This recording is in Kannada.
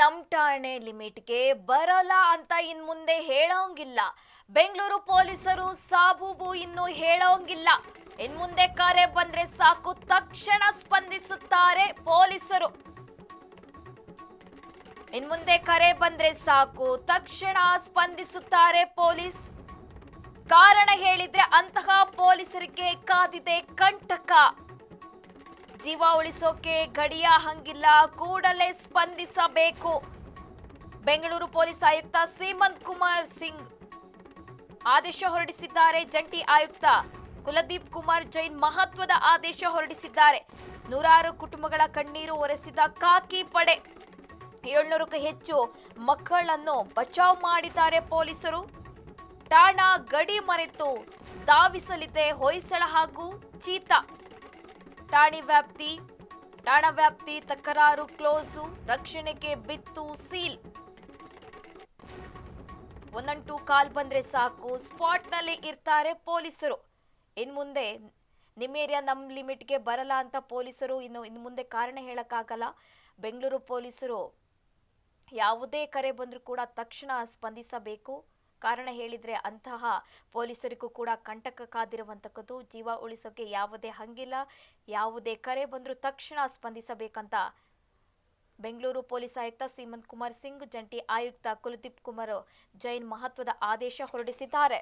ನಮ್ ಠಾಣೆ ಲಿಮಿಟ್ಗೆ ಬರಲ್ಲ ಅಂತ ಇನ್ ಮುಂದೆ ಹೇಳೋಂಗಿಲ್ಲ. ಬೆಂಗಳೂರು ಪೊಲೀಸರು ಸಾಬೂಬು ಇನ್ನು ಹೇಳೋಂಗಿಲ್ಲ. ಇನ್ ಮುಂದೆ ಕರೆ ಬಂದ್ರೆ ಸಾಕು ತಕ್ಷಣ ಸ್ಪಂದಿಸುತ್ತಾರೆ ಪೊಲೀಸರು. ಇನ್ ಮುಂದೆ ಕರೆ ಬಂದ್ರೆ ಸಾಕು ತಕ್ಷಣ ಸ್ಪಂದಿಸುತ್ತಾರೆ ಪೊಲೀಸ್. ಕಾರಣ ಹೇಳಿದ್ರೆ ಅಂತಹ ಪೊಲೀಸರಿಗೆ ಕಾದಿದೆ ಕಂಟಕ. ಜೀವ ಉಳಿಸೋಕೆ ಗಡಿಯ ಹಂಗಿಲ್ಲ, ಕೂಡಲೇ ಸ್ಪಂದಿಸಬೇಕು. ಬೆಂಗಳೂರು ಪೊಲೀಸ್ ಆಯುಕ್ತ ಸೀಮಂತ್ ಕುಮಾರ್ ಸಿಂಗ್ ಆದೇಶ ಹೊರಡಿಸಿದ್ದಾರೆ. ಜಂಟಿ ಆಯುಕ್ತ ಕುಲದೀಪ್ ಕುಮಾರ್ ಜೈನ್ ಮಹತ್ವದ ಆದೇಶ ಹೊರಡಿಸಿದ್ದಾರೆ. ನೂರಾರು ಕುಟುಂಬಗಳ ಕಣ್ಣೀರು ಒರೆಸಿದ ಖಾಕಿ ಪಡೆ 700ಕ್ಕೂ ಹೆಚ್ಚು ಮಕ್ಕಳನ್ನು ಬಚಾವ್ ಮಾಡಿದ್ದಾರೆ ಪೊಲೀಸರು. ಠಾಣಾ ಗಡಿ ಮರೆತು ಧಾವಿಸಲಿದೆ ಹೊಯ್ಸಳ ಹಾಗೂ ಚೀತಾ. ಠಾಣಾ ವ್ಯಾಪ್ತಿ ತಕರಾರು ಕ್ಲೋಸು, ರಕ್ಷಣೆಗೆ ಬಿತ್ತು ಸೀಲ್. 112 ಕಾಲ್ ಬಂದ್ರೆ ಸಾಕು ಸ್ಪಾಟ್ ನಲ್ಲಿ ಇರ್ತಾರೆ ಪೊಲೀಸರು. ಇನ್ ಮುಂದೆ ನಿಮ್ಮ ಏರಿಯಾ ನಮ್ ಲಿಮಿಟ್ಗೆ ಬರಲ್ಲ ಅಂತ ಪೊಲೀಸರು ಇನ್ನು ಮುಂದೆ ಕಾರಣ ಹೇಳಕ್ಕಾಗಲ್ಲ. ಬೆಂಗಳೂರು ಪೊಲೀಸರು ಯಾವುದೇ ಕರೆ ಬಂದರೂ ಕೂಡ ತಕ್ಷಣ ಸ್ಪಂದಿಸಬೇಕು. ಕಾರಣ ಹೇಳಿದ್ರೆ ಅಂತಹ ಪೊಲೀಸರಿಗೂ ಕೂಡ ಕಂಟಕ ಕಾದಿರುವಂತಕ್ಕದ್ದು. ಜೀವ ಉಳಿಸೋಕೆ ಯಾವುದೇ ಹಂಗಿಲ್ಲ, ಯಾವುದೇ ಕರೆ ಬಂದರೂ ತಕ್ಷಣ ಸ್ಪಂದಿಸಬೇಕಂತ ಬೆಂಗಳೂರು ಪೊಲೀಸ್ ಆಯುಕ್ತ ಸೀಮಂತ್ ಕುಮಾರ್ ಸಿಂಗ್, ಜಂಟಿ ಆಯುಕ್ತ ಕುಲದೀಪ್ ಕುಮಾರ್ ಜೈನ್ ಮಹತ್ವದ ಆದೇಶ ಹೊರಡಿಸಿದ್ದಾರೆ.